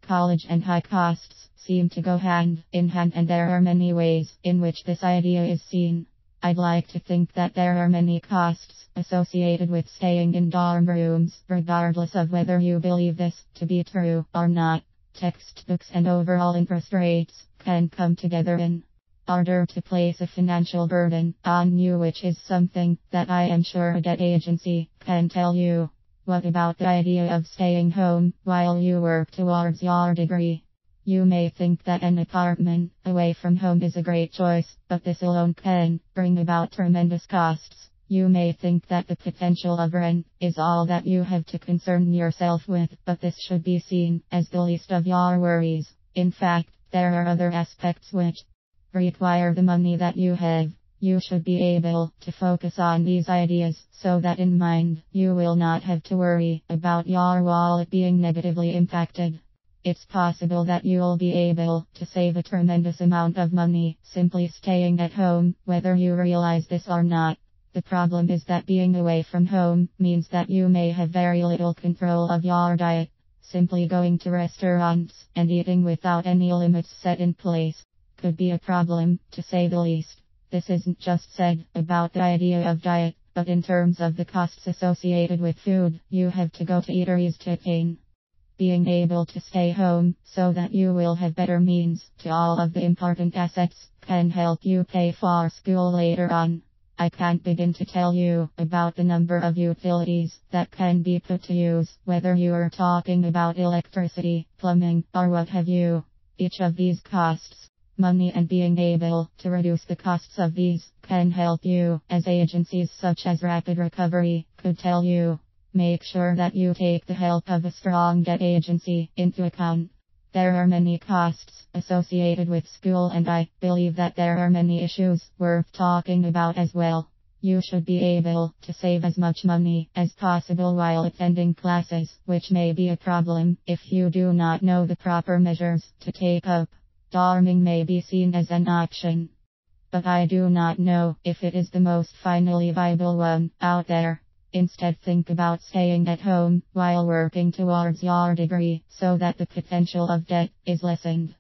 College and high costs seem to go hand in hand, and there are many ways in which this idea is seen. I'd like to think that there are many costs associated with staying in dorm rooms, regardless of whether you believe this to be true or not. Textbooks and overall interest rates can come together in order to place a financial burden on you, which is something that I am sure a debt agency can tell you. What about the idea of staying home while you work towards your degree? You may think that an apartment away from home is a great choice, but this alone can bring about tremendous costs. You may think that the potential of rent is all that you have to concern yourself with, but this should be seen as the least of your worries. In fact, there are other aspects which require the money that you have. You should be able to focus on these ideas so that in mind you will not have to worry about your wallet being negatively impacted. It's possible that you'll be able to save a tremendous amount of money simply staying at home, whether you realize this or not. The problem is that being away from home means that you may have very little control of your diet. Simply going to restaurants and eating without any limits set in place could be a problem, to say the least. This isn't just said about the idea of diet, but in terms of the costs associated with food you have to go to eateries to attain. Being able to stay home so that you will have better means to all of the important assets can help you pay for school later on. I can't begin to tell you about the number of utilities that can be put to use, whether you are talking about electricity, plumbing, or what have you. Each of these costs money, and being able to reduce the costs of these can help you, as agencies such as Rapid Recovery could tell you. Make sure that you take the help of a strong debt agency into account. There are many costs associated with school, and I believe that there are many issues worth talking about as well. You should be able to save as much money as possible while attending classes, which may be a problem if you do not know the proper measures to take up. Dorming may be seen as an option, but I do not know if it is the most finally viable one out there. Instead, think about staying at home while working towards your degree so that the potential of debt is lessened.